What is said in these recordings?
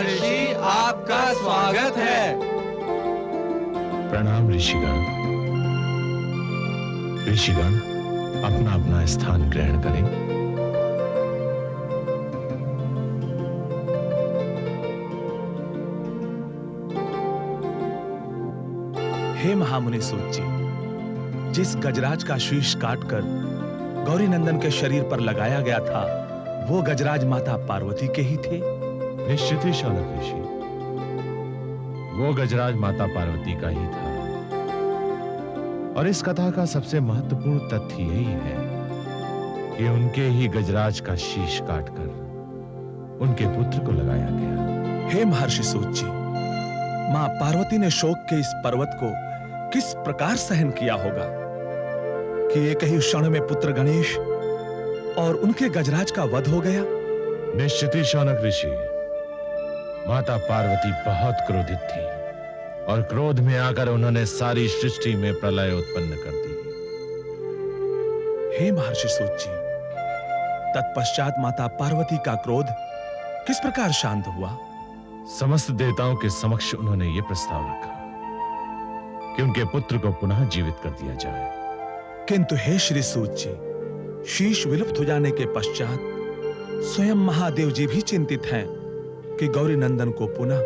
महर्षि, आपका स्वागत है। प्रणाम ऋषिगण। ऋषिगण अपना अपना स्थान ग्रहण करें। हे महामुनि सूत जी, जिस गजराज का शीश काटकर गौरी नंदन के शरीर पर लगाया गया था, वो गजराज माता पार्वती के ही थे। निश्चित ही शौनक ऋषि, वो गजराज माता पार्वती का ही था। और इस कथा का सबसे महत्वपूर्ण तथ्य यही है कि उनके ही गजराज का शीश काटकर उनके पुत्र को लगाया गया। हे महर्षि सूत जी, मां पार्वती ने शोक के इस पर्वत को किस प्रकार सहन किया होगा कि एक ही क्षण में पुत्र गणेश और उनके गजराज का वध हो गया। निश्चित ही शौनक ऋषि, माता पार्वती बहुत क्रोधित थी और क्रोध में आकर उन्होंने सारी सृष्टि में प्रलय उत्पन्न कर दी। हे महर्षि सूत जी, तत्पश्चात माता पार्वती का क्रोध किस प्रकार शांत हुआ? समस्त देवताओं के समक्ष उन्होंने यह प्रस्ताव रखा कि उनके पुत्र को पुनः जीवित कर दिया जाए। किंतु हे श्री सूत जी, शीश विलुप्त हो जाने के पश्चात स्वयं महादेव जी भी चिंतित हैं कि गौरी नंदन को पुनः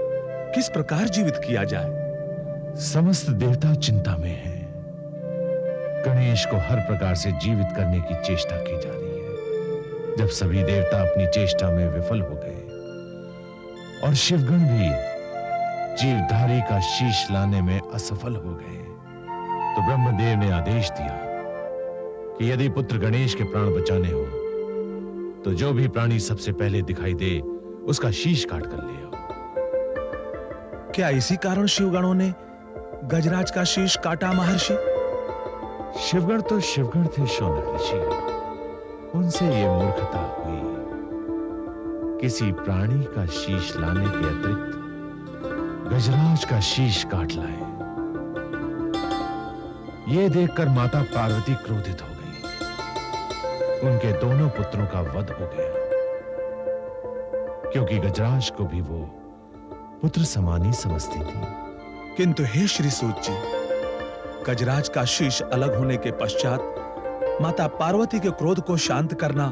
किस प्रकार जीवित किया जाए। समस्त देवता चिंता में हैं। गणेश को हर प्रकार से जीवित करने की चेष्टा की जा रही है। जब सभी देवता अपनी चेष्टा में विफल हो गए और शिवगण भी जीवधारी का शीश लाने में असफल हो गए, तो ब्रह्मदेव ने आदेश दिया कि यदि पुत्र गणेश के प्राण बचाने हो तो जो भी प्राणी सबसे पहले दिखाई दे उसका शीश काट कर ले आओ। क्या इसी कारण शिवगणों ने गजराज का शीश काटा महर्षि? शिवगण तो शिवगण थे शौनक ऋषि, उनसे ये मूर्खता हुई। किसी प्राणी का शीश लाने के अतिरिक्त गजराज का शीश काट लाए। ये देखकर माता पार्वती क्रोधित हो गई। उनके दोनों पुत्रों का वध हो गया, क्योंकि गजराज को भी वो पुत्र समान ही समझती थी। किंतु हे श्री सूत जी, गजराज का शीश अलग होने के पश्चात माता पार्वती के क्रोध को शांत करना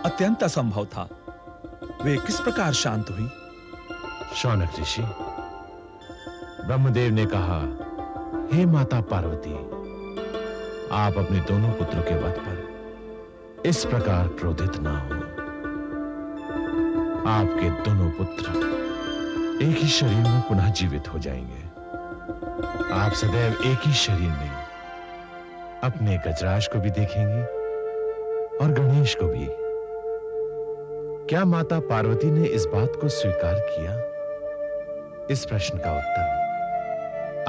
अत्यंत असंभव था। वे किस प्रकार शांत हुई? शौनक ऋषि, ब्रह्मदेव ने कहा, हे माता पार्वती, आप अपने दोनों पुत्रों के वध पर इस प्रकार क्रोधित ना हो। आपके दोनों पुत्र एक ही शरीर में पुनः जीवित हो जाएंगे। आप सदैव एक ही शरीर में अपने गजराज को भी देखेंगे और गणेश को भी। क्या माता पार्वती ने इस बात को स्वीकार किया? इस प्रश्न का उत्तर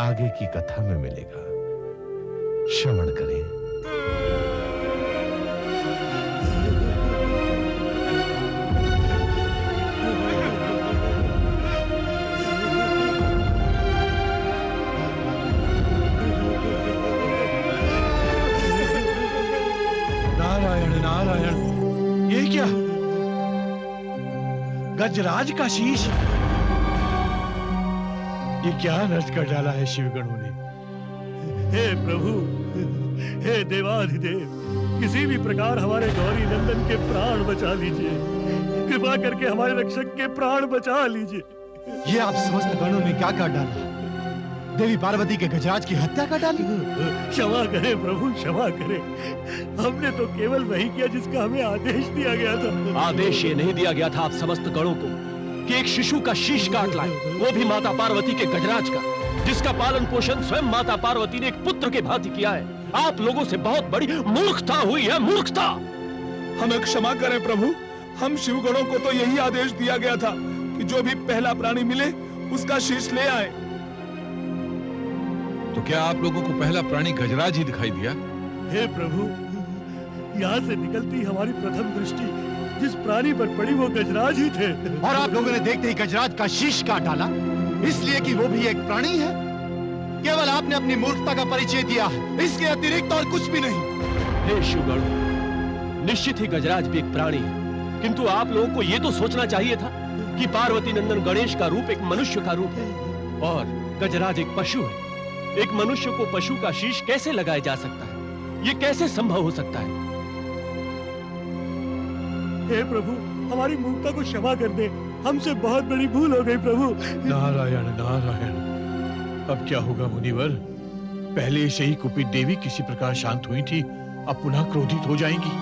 आगे की कथा में मिलेगा। श्रवण करें। नारायण नारायण, ये क्या? गजराज का शीश? ये क्या नष्ट कर डाला है शिवगणों ने? हे प्रभु, हे देवाधिदेव, किसी भी प्रकार हमारे गौरी नंदन के प्राण बचा लीजिए। कृपा करके हमारे रक्षक के प्राण बचा लीजिए। ये आप समस्त गणों ने क्या कर डाला? देवी पार्वती के गजराज की हत्या कर डाली? क्षमा करें प्रभु, क्षमा करें। हमने तो केवल वही किया जिसका हमें आदेश दिया गया था। आदेश ये नहीं दिया गया था आप समस्त गणों को कि एक शिशु का शीश काट लाए, वो भी माता पार्वती के गजराज का, जिसका पालन पोषण स्वयं माता पार्वती ने एक पुत्र के भांति किया है। आप लोगों से बहुत बड़ी मूर्खता हुई है, मूर्खता। हमें क्षमा करें प्रभु, हम शिवगणों को तो यही आदेश दिया गया था कि जो भी पहला प्राणी मिले उसका शीश ले आए। तो क्या आप लोगों को पहला प्राणी गजराज ही दिखाई दिया? हे प्रभु, यहाँ से निकलती हमारी प्रथम दृष्टि जिस प्राणी पर पड़ी वो गजराज ही थे। और आप लोगों ने देखते ही गजराज का शीश काट डाला, इसलिए कि वो भी एक प्राणी है। केवल आपने अपनी मूर्खता का परिचय दिया है, इसके अतिरिक्त और कुछ भी नहीं। हे शिवगण, निश्चित ही गजराज भी एक प्राणी है, किंतु आप लोगों को यह तो सोचना चाहिए था कि पार्वती नंदन गणेश का रूप एक मनुष्य का रूप है और गजराज एक पशु है। एक मनुष्य को पशु का शीश कैसे लगाया जा सकता है? ये कैसे संभव हो सकता है? हे प्रभु, हमारी मूर्खता को क्षमा कर दे। हमसे बहुत बड़ी भूल हो गई प्रभु। नारायण नारायण। अब क्या होगा मुनिवर? पहले से ही कुपित देवी किसी प्रकार शांत हुई थी, अब पुनः क्रोधित हो जाएंगी।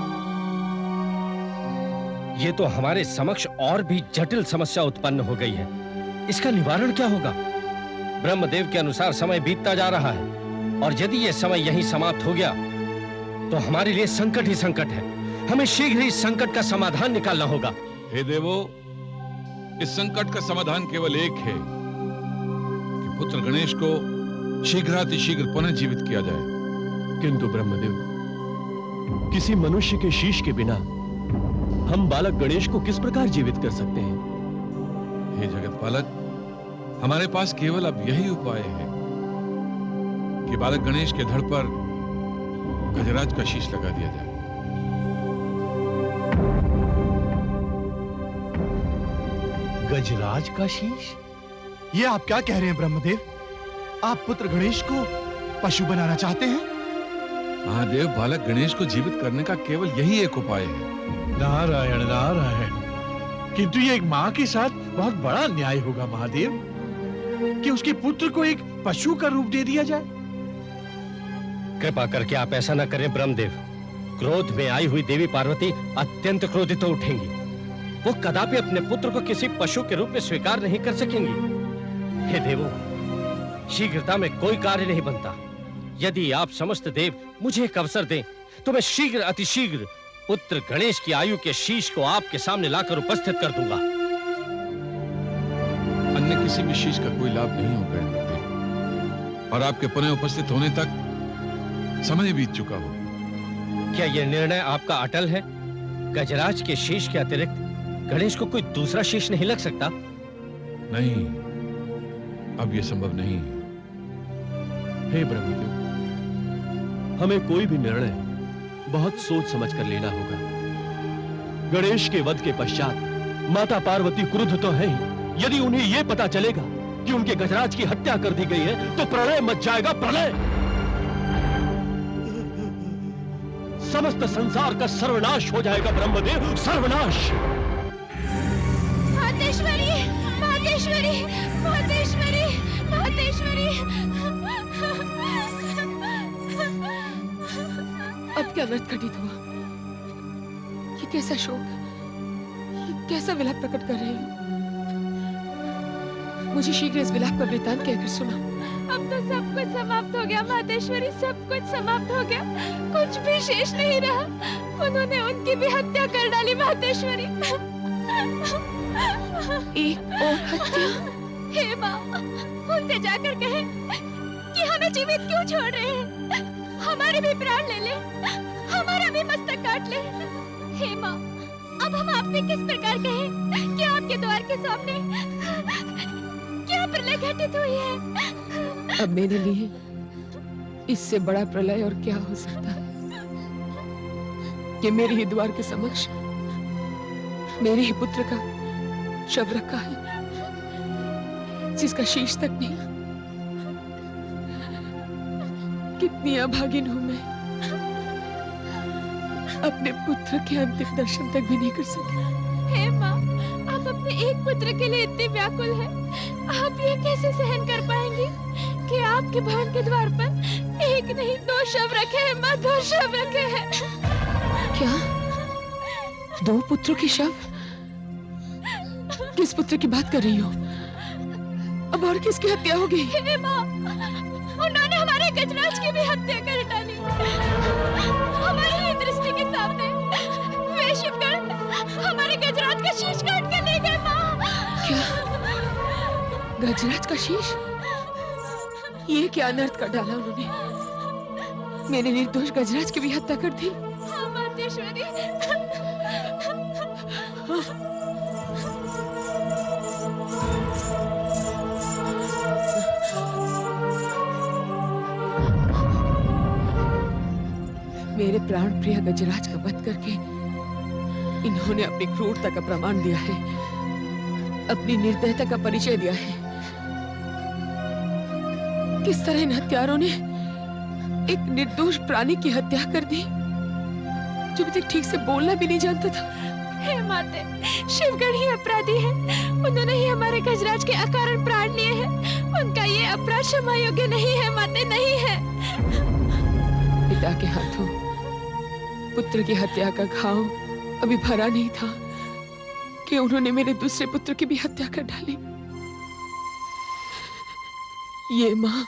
ये तो हमारे समक्ष और भी जटिल समस्या उत्पन्न हो गई है। इसका निवारण क्या होगा? ब्रह्मदेव के अनुसार समय बीतता जा रहा है और यदि यह समय यहीं समाप्त हो गया तो हमारे लिए संकट ही संकट है। हमें शीघ्र ही इस संकट का समाधान निकालना होगा। हे देवो, इस संकट का समाधान केवल एक है कि पुत्र गणेश को शीघ्रातिशीघ्र पुनर्जीवित किया जाए। किंतु ब्रह्मदेव, किसी मनुष्य के शीश के बिना हम बालक गणेश को किस प्रकार जीवित कर सकते हैं? हे जगत पालक, हमारे पास केवल अब यही उपाय है कि बालक गणेश के धड़ पर गजराज का शीश लगा दिया जाए। गजराज का शीश? ये आप क्या कह रहे हैं ब्रह्मदेव? आप पुत्र गणेश को पशु बनाना चाहते हैं? महादेव, बालक गणेश को जीवित करने का केवल यही एक उपाय है। नारायण नारायण। किंतु ये एक माँ के साथ बहुत बड़ा अन्याय होगा महादेव, कि उसके पुत्र को एक पशु का रूप दे दिया जाए। कृपा करके आप ऐसा न करें ब्रह्मदेव। क्रोध में आई हुई देवी पार्वती अत्यंत क्रोधित हो उठेंगी। वो कदापि अपने पुत्र को किसी पशु के रूप में स्वीकार नहीं कर सकेंगी। हे देवों, शीघ्रता में कोई कार्य नहीं बनता। यदि आप समस्त देव मुझे एक अवसर दें तो मैं शीघ्र अतिशीघ्र पुत्र गणेश की आयु के शीश को आपके सामने लाकर उपस्थित कर दूंगा। अन्य किसी भी शीश का कोई लाभ नहीं होगा इंद्रदेव, और आपके पुनः उपस्थित होने तक समय बीत चुका हो। क्या यह निर्णय आपका अटल है? गजराज के शीश के अतिरिक्त गणेश को कोई दूसरा शीश नहीं लग सकता? नहीं, अब यह संभव नहीं है। हे ब्रह्मदेव, हमें कोई भी निर्णय बहुत सोच समझ कर लेना होगा। गणेश के वध के पश्चात माता पार्वती क्रुद्ध तो है ही। यदि उन्हें यह पता चलेगा कि उनके गजराज की हत्या कर दी गई है तो प्रलय मच जाएगा, प्रलय। समस्त संसार का सर्वनाश हो जाएगा ब्रह्मदेव, सर्वनाश। मातेश्वरी, मातेश्वरी, मातेश्वरी, मातेश्वरी। अब क्या व्यर्थ घटित हुआ? ये कैसा शोक, ये कैसा विलाप प्रकट कर रही हूँ। मुझे शीघ्र इस विलाप का वृतांत कहकर सुना। अब तो सब कुछ समाप्त हो गया मातेश्वरी, सब कुछ समाप्त हो गया। कुछ भी शेष नहीं रहा। उन्होंने उनकी भी हत्या कर डाली मातेश्वरी। एक और हत्या? हे माँ, उनसे जाकर कहें कि हमें जीवित क्यों छोड़ रहे हैं? हमारे भी प्राण ले ले, हमारा भी मस्तक काट ले। हे माँ, अब हम आपसे किस प्रकार कहें कि आपके द्वार के सामने क्या प्रलय घटित हुई है? अब मेरे लिए इससे बड़ा प्रलय और क्या हो सकता है? कि मेरे ही द्वार के समक्ष मेरे ही पुत्र का शव रखा है, जिसका शीश तक नहीं। कितनी अभागिन हूं मैं, अपने पुत्र के अंतिम दर्शन तक भी नहीं कर सकी। हे माँ, आप अपने एक पुत्र के लिए इतने व्याकुल हैं। आप ये कैसे सहन कर पाएंगी कि आपके भवन के द्वार पर एक नहीं 2 शव रखे हैं माँ, 2 शव रखे हैं। क्या? 2 पुत्रों की शव? किस पुत्र की बात कर रही हो? अब और किसकी हत्या होगी? हे माँ, उन्होंने हमारे गजराज की भी हत्या कर डाली। हमारी ही दृष्टि के सामने वे शिवगण हमारे गजराज का शीश काट कर ले गए माँ। क्या? गजराज का शीश? ये क्या अनर्थ कर डाला उन्होंने? मैंने निर्दोष गजराज की भी हत्या कर दी। हाँ मातेश्वरी। मेरे प्राण प्रिय गजराज का वध करके इन्होंने अपनी क्रूरता का प्रमाण दिया है। अपनी निर्दयता का परिचय दिया है। किस तरह इन हत्यारों ने एक निर्दोष प्राणी की हत्या कर दी, जो अभी तक ठीक से बोलना भी नहीं जानता था। हे माते, शिवगण ही अपराधी है। उन्होंने ही हमारे गजराज के अकारण प्राण लिए हैं। उनका ये अपराध क्षमा योग्य नहीं है माते, नहीं है। पिता के हाथों पुत्र की हत्या का घाव अभी भरा नहीं था कि उन्होंने मेरे दूसरे पुत्र की भी हत्या कर डाली। ये माँ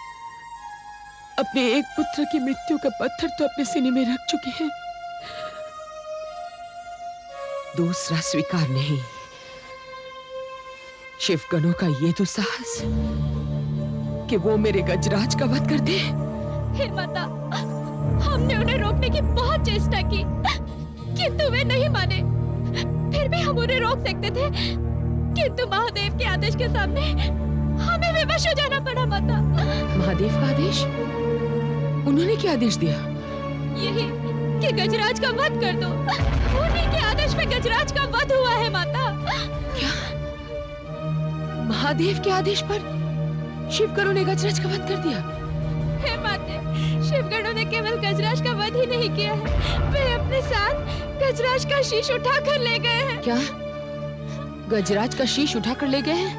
अपने एक पुत्र की मृत्यु का पत्थर तो अपने सीने में रख चुकी है, दूसरा स्वीकार नहीं। शिवगणों का ये तो साहस कि वो मेरे गजराज का वध कर दे। हे माता, हमने उन्हें रोकने की बहुत चेष्टा की, किंतु वे नहीं माने। फिर भी हम उन्हें रोक सकते थे, किंतु महादेव के आदेश के सामने हमें विवश हो जाना पड़ा माता। महादेव का आदेश? उन्होंने क्या आदेश दिया? यही कि गजराज का वध कर दो। उन्हीं के आदेश में गजराज का वध हुआ है माता। क्या? महादेव के आदेश पर शिवगणों ने गजराज का वध कर दिया? हे माते, शिवगणों ने केवल गजराज का वध ही नहीं किया है, वे अपने साथ गजराज का शीश उठाकर ले गए हैं। क्या? गजराज का शीश उठाकर ले गए हैं?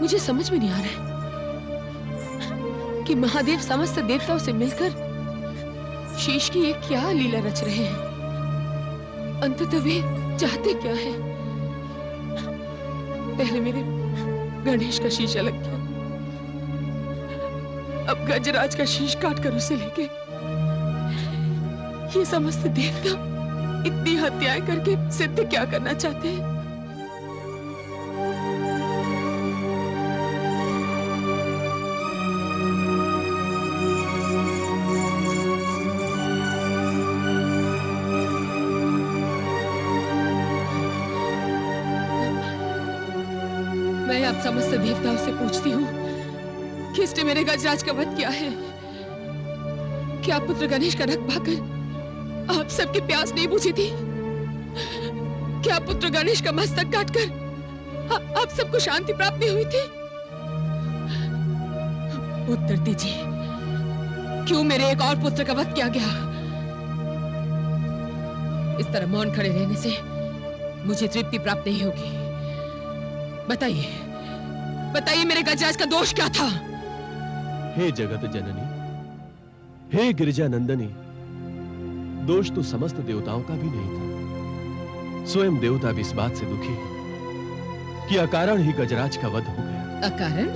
मुझे समझ में नहीं आ रहा है कि महादेव समस्त देवताओं से मिलकर शीश की ये क्या लीला रच रहे हैं। अंततः वे चाहते क्या है? पहले मेरे गणेश का शीश अलग किया, अब गजराज का शीश काटकर उसे ले गए। ये समस्त देवता इतनी हत्याएं करके सिद्ध क्या करना चाहते हैं? मैं आप समस्त देवताओं से पूछती हूँ, किसने मेरे गजराज का वध किया है? क्या पुत्र गणेश का रक्त बहाकर आप सबकी प्यास नहीं बुझी थी? क्या पुत्र गणेश का मस्तक काटकर आप सबको शांति प्राप्त नहीं हुई थी? उत्तर दीजिए, क्यों मेरे एक और पुत्र का वध किया गया? इस तरह मौन खड़े रहने से मुझे तृप्ति प्राप्त नहीं होगी। बताइए, बताइए मेरे गजराज का दोष क्या था? हे जगत जननी, हे गिरिजा नंदनी, दोष तो समस्त देवताओं का भी नहीं था। स्वयं देवता भी इस बात से दुखी है कि अकारण ही गजराज का वध हो गया। अकारण?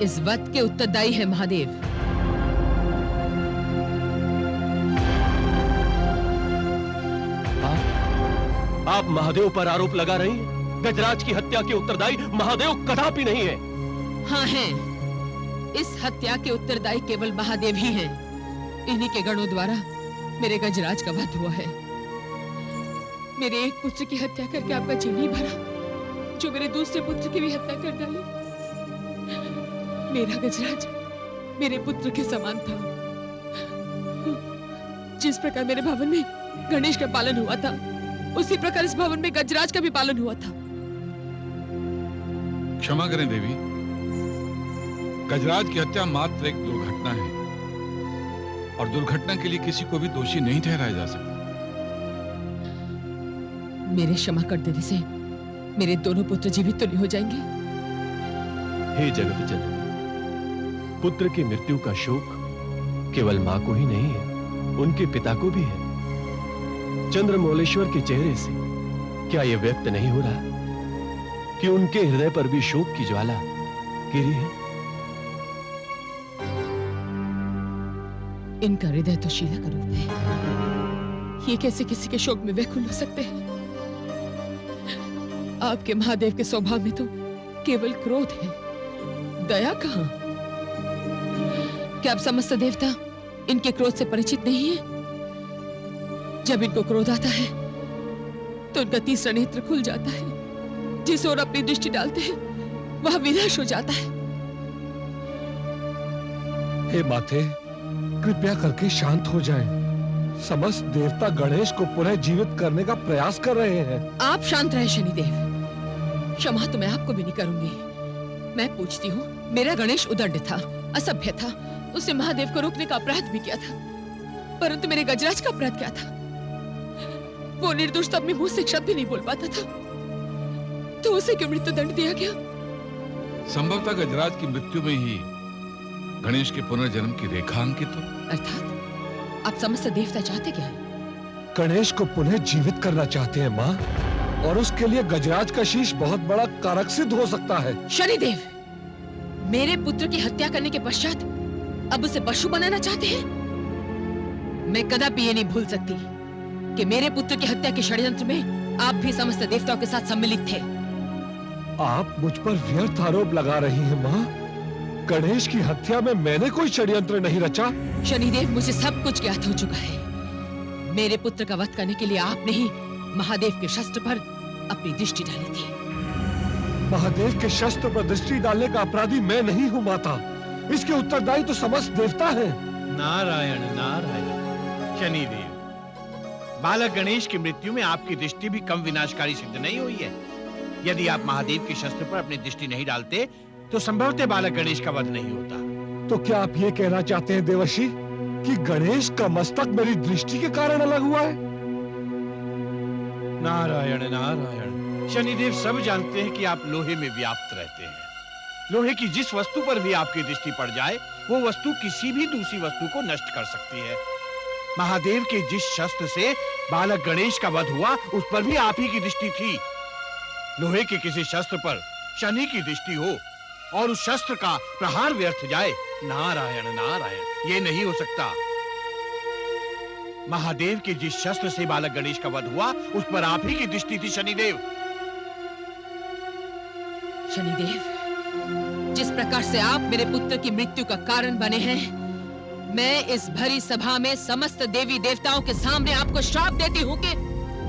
इस वध के उत्तरदायी है महादेव। आप महादेव पर आरोप लगा रही हैं? गजराज की हत्या के उत्तरदायी महादेव कदापि नहीं है। हाँ हैं। इस हत्या के उत्तरदायी केवल महादेव ही हैं। इन्हीं के गणों द्वारा मेरे गजराज का वध हुआ है। मेरे एक पुत्र की हत्या करके आपका जी नहीं भरा, जो मेरे दूसरे पुत्र की भी हत्या कर डाली। मेरा गजराज मेरे पुत्र के समान था। जिस प्रकार मेरे भवन में गणेश का पालन हुआ था, उसी प्रकार इस भवन में गजराज का भी पालन हुआ था। क्षमा करें देवी, गजराज की हत्या मात्र एक दुर्घटना है और दुर्घटना के लिए किसी को भी दोषी नहीं ठहराया जा सकता। मेरे क्षमा कर देने से मेरे दोनों पुत्र जीवित तो नहीं हो जाएंगे? हे जगत जननी, पुत्र की मृत्यु का शोक केवल मां को ही नहीं है, उनके पिता को भी है। चंद्रमौलेश्वर के चेहरे से क्या यह व्यक्त नहीं हो रहा कि उनके हृदय पर भी शोक की ज्वाला गिरी है? इनका हृदय तो शीला का रूप है। ये कैसे किसी के शोक में व्याकुल हो सकते हैं? आपके महादेव के स्वभाव में तो केवल क्रोध है, दया कहां? क्या आप समस्त देवता इनके क्रोध से परिचित नहीं है? जब इनको क्रोध आता है तो उनका तीसरा नेत्र खुल जाता है। जिस ओर अपनी दृष्टि डालते हैं वह विनाश हो जाता है। हे माते, कृपया करके शांत हो जाएं। समस्त देवता गणेश को पुनः जीवित करने का प्रयास कर रहे हैं। आप शांत रहे शनिदेव। क्षमा तो मैं आपको भी नहीं करूंगी। मैं पूछती हूँ, मेरा गणेश उदंड था, असभ्य था, उसने महादेव को रोकने का अपराध भी किया था, परंतु मेरे गजराज का अपराध क्या था? वो निर्दोष तो अपने मुंह से एक शब्द भी नहीं बोल पाता था, तो उसे क्यों मृत्यु दंड दिया गया? संभवतः गजराज की मृत्यु में ही गणेश के पुनर्जन्म की रेखा अंकित हो। अर्थात आप समस्त देवता चाहते क्या है? गणेश को पुनः जीवित करना चाहते हैं माँ, और उसके लिए गजराज का शीश बहुत बड़ा कारक सिद्ध हो सकता है। शनिदेव, मेरे पुत्र की हत्या करने के पश्चात अब उसे पशु बनाना चाहते हैं? मैं कदापि ये नहीं भूल सकती कि मेरे पुत्र की हत्या के षड्यंत्र में आप भी समस्त देवताओं के साथ सम्मिलित थे। आप मुझ पर व्यर्थ आरोप लगा रही हैं माँ। गणेश की हत्या में मैंने कोई षड्यंत्र नहीं रचा। शनिदेव, मुझे सब कुछ ज्ञात हो चुका है। मेरे पुत्र का वध करने के लिए आपने ही महादेव के शस्त्र पर अपनी दृष्टि डाली थी। महादेव के शस्त्र पर दृष्टि डालने का अपराधी मैं नहीं हूँ माता, इसके उत्तरदायी तो समस्त देवता हैं। नारायण नारायण। शनिदेव, बालक गणेश की मृत्यु में आपकी दृष्टि भी कम विनाशकारी सिद्ध नहीं हुई है। यदि आप महादेव के शस्त्र पर अपनी दृष्टि नहीं डालते तो संभवतः बालक गणेश का वध नहीं होता। तो क्या आप ये कहना चाहते हैं देवर्षि कि गणेश का मस्तक मेरी दृष्टि के कारण अलग हुआ है? नारायण नारायण। शनिदेव, सब जानते हैं कि आप लोहे में व्याप्त रहते हैं। लोहे की जिस वस्तु पर भी आपकी दृष्टि पड़ जाए, वो वस्तु किसी भी दूसरी वस्तु को नष्ट कर सकती है। महादेव के जिस शस्त्र से बालक गणेश का वध हुआ, उस पर भी आप ही की दृष्टि थी। लोहे के किसी शस्त्र पर शनि की दृष्टि हो और उस शस्त्र का प्रहार व्यर्थ जाए, नारायण नारायण, ये नहीं हो सकता। महादेव के जिस शस्त्र से बालक गणेश का वध हुआ, उस पर आप ही की दृष्टि थी शनिदेव। शनिदेव, जिस प्रकार से आप मेरे पुत्र की मृत्यु का कारण बने हैं, मैं इस भरी सभा में समस्त देवी देवताओं के सामने आपको श्राप देती हूँ कि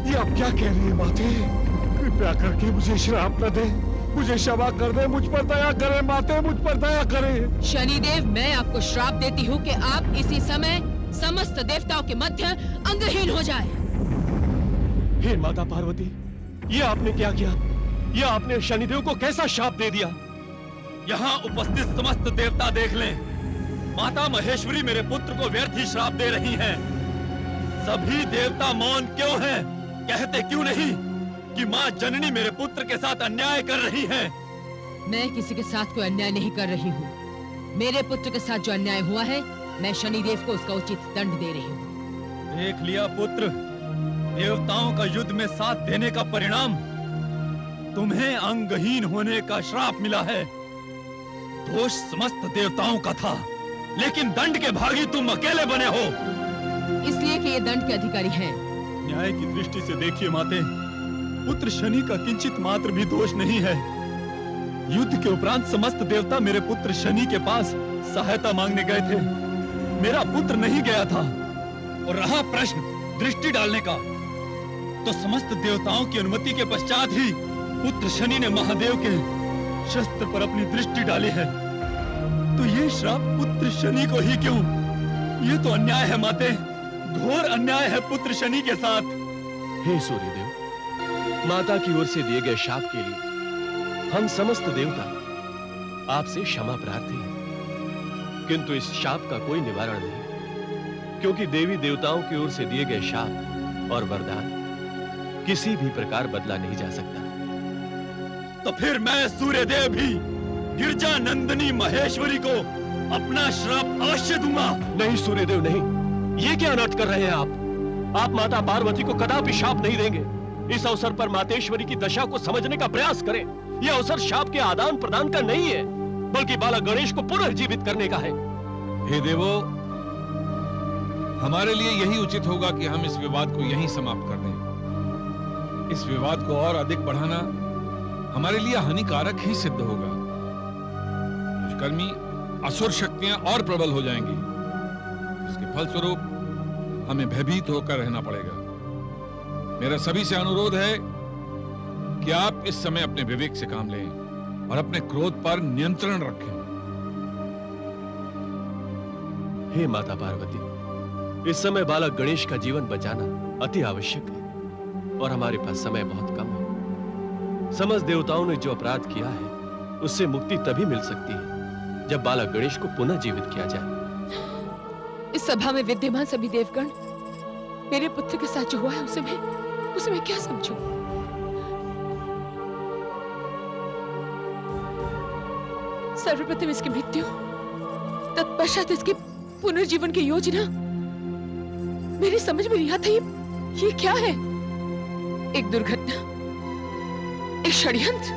ये आप क्या कह रही है माते? कृपया करके मुझे श्राप न दे, मुझे क्षमा कर दे, मुझ पर दया करे माते, मुझ पर दया करे। शनिदेव, मैं आपको श्राप देती हूँ कि आप इसी समय समस्त देवताओं के मध्य अंगहीन हो जाए। हे माता पार्वती, ये आपने क्या किया? ये आपने शनिदेव को कैसा शाप दे दिया? यहाँ उपस्थित समस्त देवता देख लें, माता महेश्वरी मेरे पुत्र को व्यर्थ ही श्राप दे रही हैं। सभी देवता मौन क्यों हैं? कहते क्यों नहीं कि माँ जननी मेरे पुत्र के साथ अन्याय कर रही है? मैं किसी के साथ कोई अन्याय नहीं कर रही हूँ। मेरे पुत्र के साथ जो अन्याय हुआ है, मैं शनिदेव को उसका उचित दंड दे रही हूँ। देख लिया पुत्र, देवताओं का युद्ध में साथ देने का परिणाम तुम्हें अंगहीन होने का श्राप मिला है। दोष समस्त देवताओं का था, लेकिन दंड के भागी तुम अकेले बने हो। इसलिए कि ये दंड के अधिकारी हैं। न्याय की दृष्टि से देखिए माते, पुत्र शनि का किंचित मात्र भी दोष नहीं है। युद्ध के उपरांत समस्त देवता मेरे पुत्र शनि के पास सहायता मांगने गए थे। मेरा पुत्र नहीं गया था। और रहा प्रश्न दृष्टि डालने का, तो समस्त देवताओं की अनुमति के पश्चात ही पुत्र शनि ने महादेव के शस्त्र पर अपनी दृष्टि डाली है। तो ये श्राप पुत्र शनि को ही क्यों? ये तो अन्याय है माते, घोर अन्याय है पुत्र शनि के साथ। हे सूर्यदेव, माता की ओर से दिए गए शाप के लिए हम समस्त देवता आपसे क्षमा प्रार्थी हैं, किंतु इस शाप का कोई निवारण नहीं, क्योंकि देवी देवताओं की ओर से दिए गए शाप और वरदान किसी भी प्रकार बदला नहीं जा सकता। तो फिर मैं सूर्यदेव भी गिरजा नंदनी महेश्वरी को अपना श्राप अवश्य दूंगा। नहीं सूर्यदेव नहीं, ये क्या अनर्थ कर रहे हैं आप माता पार्वती को कदापि शाप नहीं देंगे। इस अवसर पर मातेश्वरी की दशा को समझने का प्रयास करें। यह अवसर शाप के आदान प्रदान का नहीं है, बल्कि बालक गणेश को पुनर्जीवित करने का है। हे देवो, हमारे लिए यही उचित होगा कि हम इस विवाद को यहीं समाप्त कर दें। इस विवाद को और अधिक बढ़ाना हमारे लिए हानिकारक ही सिद्ध होगा। दुष्कर्मी असुर शक्तियां और प्रबल हो जाएंगी, इसके फलस्वरूप हमें भयभीत होकर रहना पड़ेगा। मेरा सभी से अनुरोध है कि आप इस समय अपने विवेक से काम लें और अपने क्रोध पर नियंत्रण रखें। हे माता पार्वती, इस समय बालक गणेश का जीवन बचाना अति आवश्यक है और हमारे पास समय बहुत कम है। समस्त देवताओं ने जो अपराध किया है उससे मुक्ति तभी मिल सकती है जब बालक गणेश को पुनः जीवित किया जाए। इस सभा में विद्यमान सभी देवगण मेरे पुत्र के साथ जो हुआ है उसे मैं क्या समझूं? सर्वप्रथम इसकी मृत्यु, तत्पश्चात इसके पुनर्जीवन की योजना मेरी समझ में नहीं आता। ये क्या है? एक दुर्घटना, एक षड्यंत्र,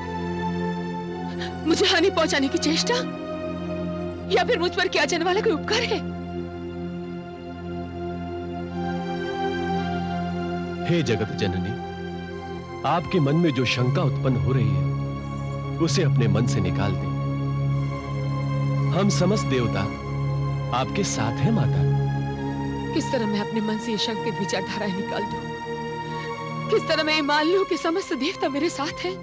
मुझे हानि पहुंचाने की चेष्टा, या फिर मुझ पर किया जाने वाला कोई उपकार है? हे जगत जननी, आपके मन में जो शंका उत्पन्न हो रही है उसे अपने मन से निकाल दें। हम समस्त देवता आपके साथ हैं माता। किस तरह मैं अपने मन से ये शंकित विचारधाराएं निकाल दूं? किस तरह मैं ये मान लूं कि समस्त देवता मेरे साथ हैं?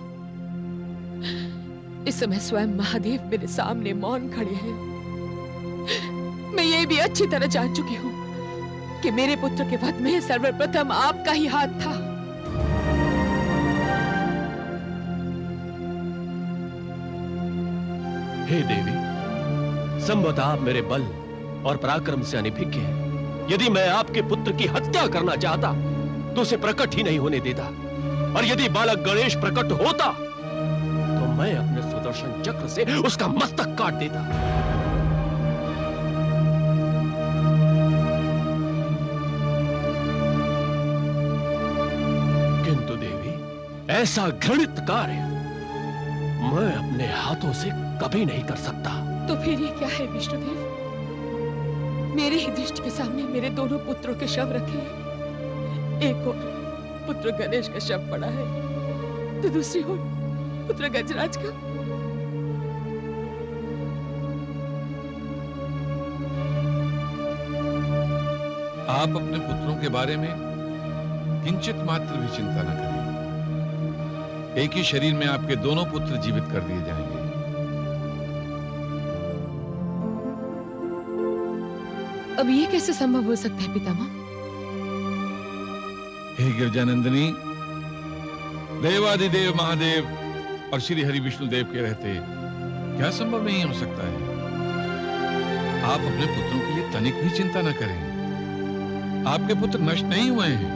इस समय स्वयं महादेव मेरे सामने मौन खड़े हैं। मैं ये भी अच्छी तरह जान चुकी हूं कि मेरे पुत्र के वध में सर्वप्रथम आपका ही हाथ था। हे देवी, संभवतः आप मेरे बल और पराक्रम से अनभिज्ञ हैं। यदि मैं आपके पुत्र की हत्या करना चाहता तो उसे प्रकट ही नहीं होने देता, और यदि बालक गणेश प्रकट होता तो मैं अपने सुदर्शन चक्र से उसका मस्तक काट देता। किंतु देवी, ऐसा घृणित कार्य मैं अपने हाथों से कभी नहीं कर सकता। तो फिर ये क्या है विष्णुदेव? मेरे ही दृष्टि के सामने मेरे दोनों पुत्रों के शव रखे हैं। एक और पुत्र गणेश का शव पड़ा है, तो दूसरी ओर पुत्र गजराज का। आप अपने पुत्रों के बारे में किंचित मात्र भी चिंता न करें। एक ही शरीर में आपके दोनों पुत्र जीवित कर दिए जाएंगे। अब ये कैसे संभव हो सकता है पितामह? हे गिरजानंदिनी, देवाधिदेव महादेव और श्री हरि विष्णु देव के रहते क्या संभव नहीं हो सकता है? आप अपने पुत्रों के लिए तनिक भी चिंता न करें। आपके पुत्र नष्ट नहीं हुए हैं।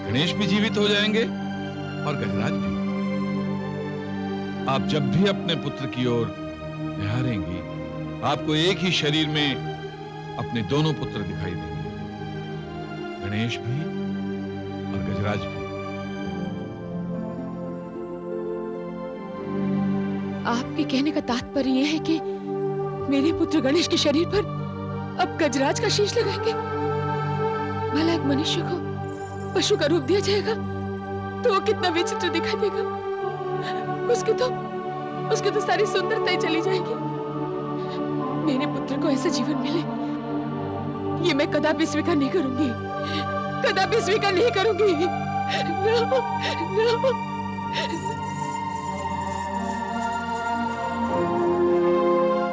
गणेश भी जीवित हो जाएंगे और गजराज भी। आप जब भी अपने पुत्र की ओर निहारेंगी, आपको एक ही शरीर में अपने दोनों पुत्र दिखाई देंगे, गणेश भी और गजराज भी। आपके कहने का तात्पर्य यह है कि मेरे पुत्र गणेश के शरीर पर अब गजराज का शीश लगाएंगे? भला एक मनुष्य को पशु का रूप दिया जाएगा तो वो कितना विचित्र दिखाई देगा। उसके तो सारी सुंदरता ही चली जाएगी। मेरे पुत्र को ऐसा जीवन मिले, ये मैं कदापि स्वीकार नहीं करूंगी, कदापि स्वीकार नहीं करूंगी। no, no।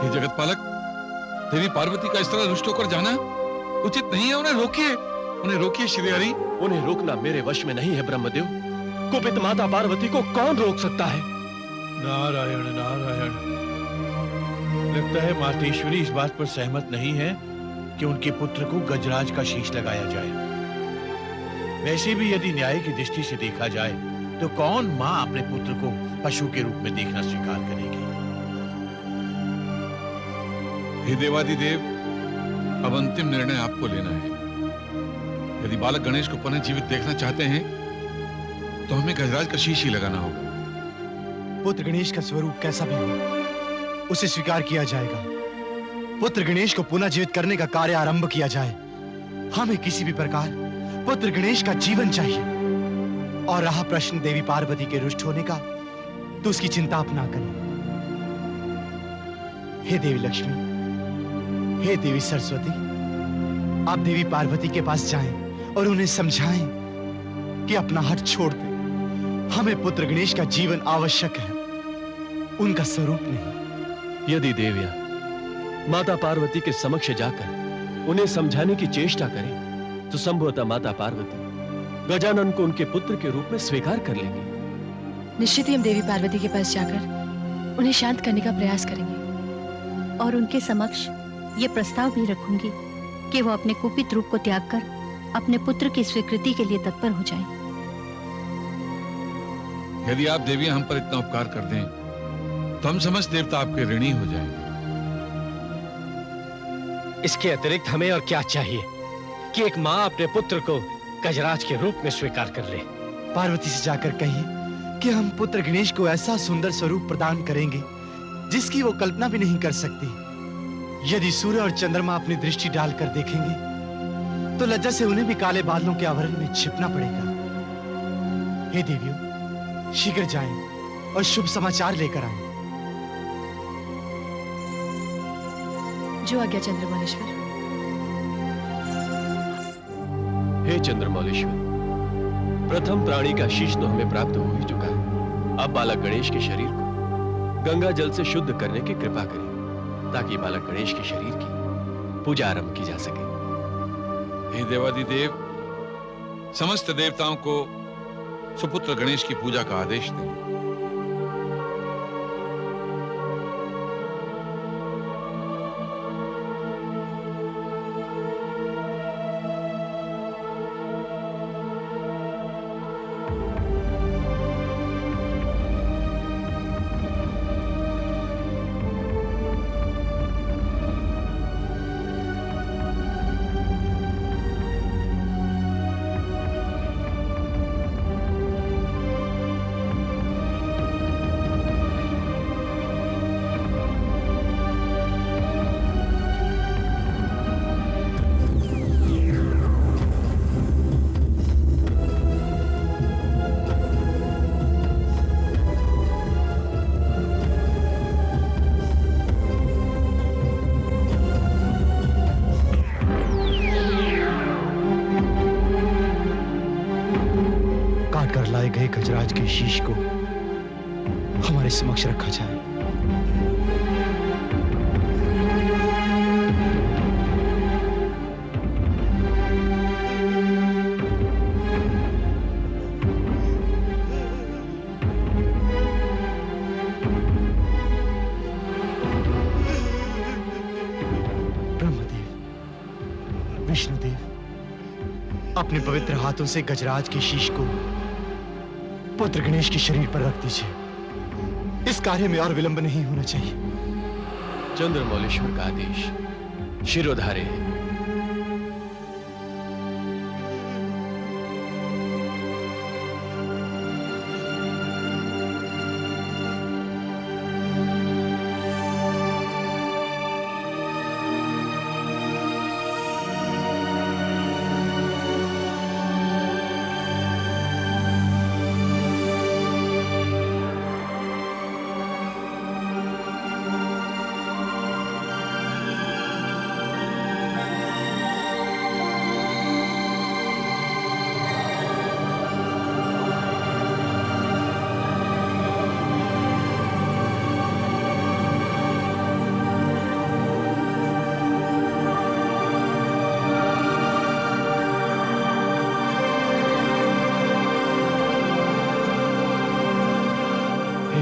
हे जगतपालक, देवी पार्वती का इस तरह रुष्ट होकर जाना उचित नहीं है। उन्हें रोकिए श्री हरि। उन्हें रोकना मेरे वश में नहीं है ब्रह्मदेव। कुपित माता पार्वती को कौन रोक सकता है? नारायण नारायण। लगता है मातेश्वरी इस बात पर सहमत नहीं है कि उनके पुत्र को गजराज का शीश लगाया जाए। वैसे भी यदि न्याय की दृष्टि से देखा जाए तो कौन मां अपने पुत्र को पशु के रूप में देखना स्वीकार करेगी? हे देवाधिदेव, अब अंतिम निर्णय आपको लेना है। यदि बालक गणेश को पुनः जीवित देखना चाहते हैं तो हमें गजराज का शीश ही लगाना होगा। पुत्र गणेश का स्वरूप कैसा भी हो, उसे स्वीकार किया जाएगा। पुत्र गणेश को पुनः जीवित करने का कार्य आरंभ किया जाए। हमें किसी भी प्रकार पुत्र गणेश का जीवन चाहिए। और रहा प्रश्न देवी पार्वती के रुष्ट होने का, तो उसकी चिंता आप ना करें। हे देवी लक्ष्मी, हे देवी सरस्वती, आप देवी पार्वती के पास जाएं और उन्हें समझाएं कि अपना हट छोड़ दें। हमें पुत्र गणेश का जीवन आवश्यक है, उनका स्वरूप नहीं। यदि देवियां माता पार्वती के समक्ष जाकर उन्हें समझाने की चेष्टा करें तो संभवतः माता पार्वती गजानन को उनके पुत्र के रूप में स्वीकार कर लेंगे। निश्चित ही हम देवी पार्वती के पास जाकर उन्हें शांत करने का प्रयास करेंगे और उनके समक्ष ये प्रस्ताव भी रखूंगी कि वो अपने कुपित रूप को त्याग कर अपने पुत्र की स्वीकृति के लिए तत्पर हो जाएं। यदि आप देवी हम पर इतना उपकार कर दें तो हम समस्त देवता आपके ऋणी हो जाएंगे। इसके अतिरिक्त हमें और क्या चाहिए कि एक माँ अपने पुत्र को गजराज के रूप में स्वीकार कर ले। पार्वती से जाकर कहिए कि हम पुत्र गणेश को ऐसा सुंदर स्वरूप प्रदान करेंगे जिसकी वो कल्पना भी नहीं कर सकती। यदि सूर्य और चंद्रमा अपनी दृष्टि डालकर देखेंगे तो लज्जा से उन्हें भी काले बादलों के आवरण में छिपना पड़ेगा। हे देवियों, शीघ्र जाएं और शुभ समाचार लेकर आएं। जो आज्ञा चंद्रमौलेश्वर। हे चंद्रमौलेश्वर, प्रथम प्राणी का शीश तो हमें प्राप्त हो ही चुका है। अब बालक गणेश के शरीर को गंगा जल से शुद्ध करने की कृपा करें ताकि बालक गणेश के शरीर की पूजा आरंभ की जा सके। हे देवादिदेव, समस्त देवताओं को सुपुत्र गणेश की पूजा का आदेश दें। लाए गए गजराज के शीश को हमारे समक्ष रखा जाए। ब्रह्मदेव, विष्णुदेव, अपने पवित्र हाथों से गजराज के शीश को पुत्र गणेश के शरीर पर रख दीजिए। इस कार्य में और विलंब नहीं होना चाहिए। चंद्रमौलेश्वर का आदेश शिरोधार्य है।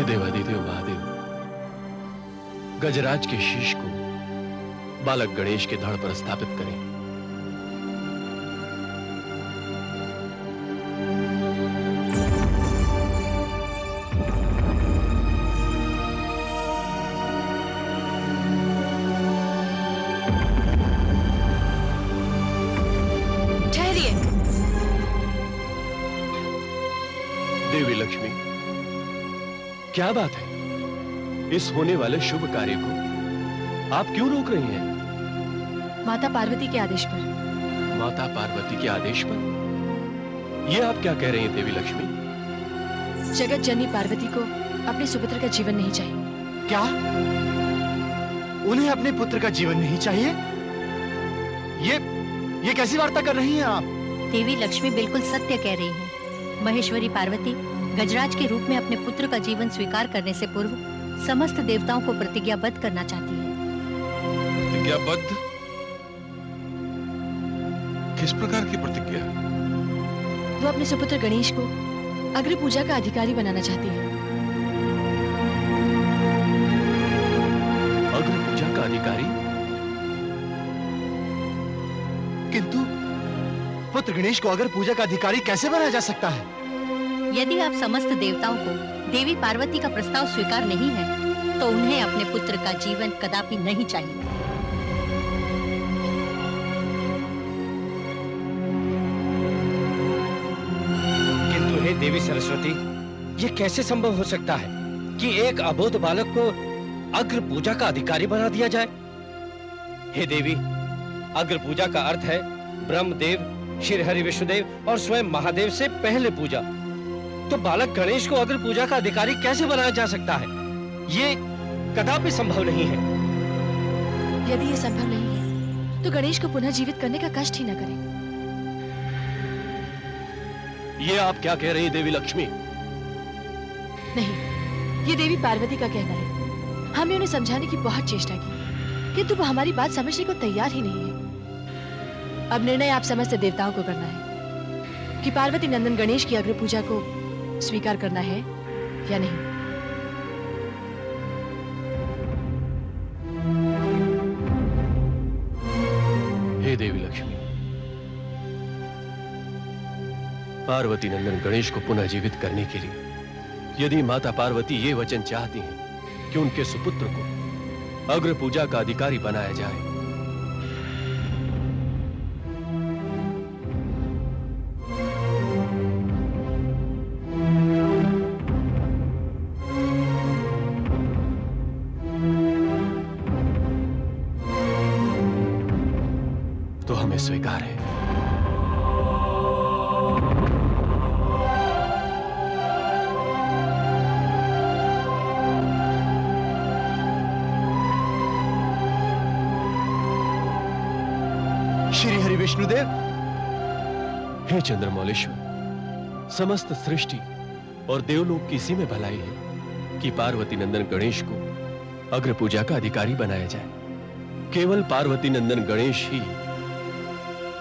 देवादिदेव महादेव, गजराज के शीश को बालक गणेश के धड़ पर स्थापित करें। ठहरिए। देवी लक्ष्मी, क्या बात है? इस होने वाले शुभ कार्य को आप क्यों रोक रही हैं? माता पार्वती के आदेश पर। माता पार्वती के आदेश पर? यह आप क्या कह रही हैं देवी लक्ष्मी? जगत जननी पार्वती को अपने सुपुत्र का जीवन नहीं चाहिए। क्या? उन्हें अपने पुत्र का जीवन नहीं चाहिए? ये कैसी वार्ता कर रही हैं आप? देवी लक्ष्मी बिल्कुल सत्य कह रही है। महेश्वरी पार्वती गजराज के रूप में अपने पुत्र का जीवन स्वीकार करने से पूर्व समस्त देवताओं को प्रतिज्ञाबद्ध करना चाहती है। प्रतिज्ञाबद्ध? किस प्रकार की प्रतिज्ञा? वो अपने सुपुत्र गणेश को अग्र पूजा का अधिकारी बनाना चाहती है। अग्र पूजा का अधिकारी? किंतु पुत्र गणेश को अगर पूजा का अधिकारी कैसे बनाया जा सकता है? यदि आप समस्त देवताओं को देवी पार्वती का प्रस्ताव स्वीकार नहीं है, तो उन्हें अपने पुत्र का जीवन कदापि नहीं चाहिए। किंतु हे देवी सरस्वती, ये कैसे संभव हो सकता है कि एक अबोध बालक को अग्र पूजा का अधिकारी बना दिया जाए? हे देवी, अग्र पूजा का अर्थ है ब्रह्मदेव, श्री हरि विष्णुदेव और स्वयं महादेव से पहले पूजा। तो बालक गणेश को अग्र पूजा का अधिकारी कैसे बनाया जा सकता है? ये कदापि संभव नहीं है। यदि ये संभव नहीं है, तो गणेश को पुनः जीवित करने का कष्ट ही न करें। ये आप क्या कह रही हैं देवी लक्ष्मी? नहीं, ये देवी पार्वती का कहना है। हमने उन्हें समझाने की बहुत चेष्टा की, किंतु वो हमारी बात समझने को तैयार ही नहीं है। अब निर्णय आप समस्त देवताओं को करना है कि पार्वती नंदन गणेश की अग्र पूजा को स्वीकार करना है या नहीं। हे देवी लक्ष्मी, पार्वती नंदन गणेश को पुनः जीवित करने के लिए यदि माता पार्वती ये वचन चाहती हैं कि उनके सुपुत्र को अग्र पूजा का अधिकारी बनाया जाए, तो हमें स्वीकार है। श्री हरि विष्णुदेव, हे चंद्रमौलेश्वर, समस्त सृष्टि और देवलोक की इसी में भलाई है कि पार्वती नंदन गणेश को अग्र पूजा का अधिकारी बनाया जाए। केवल पार्वती नंदन गणेश ही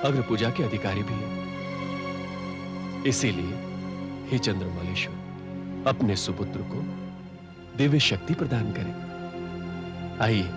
अग्र पूजा के अधिकारी भी है। इसीलिए हे चंद्रमौलेश्वर, अपने सुपुत्र को दिव्य शक्ति प्रदान करें। आइए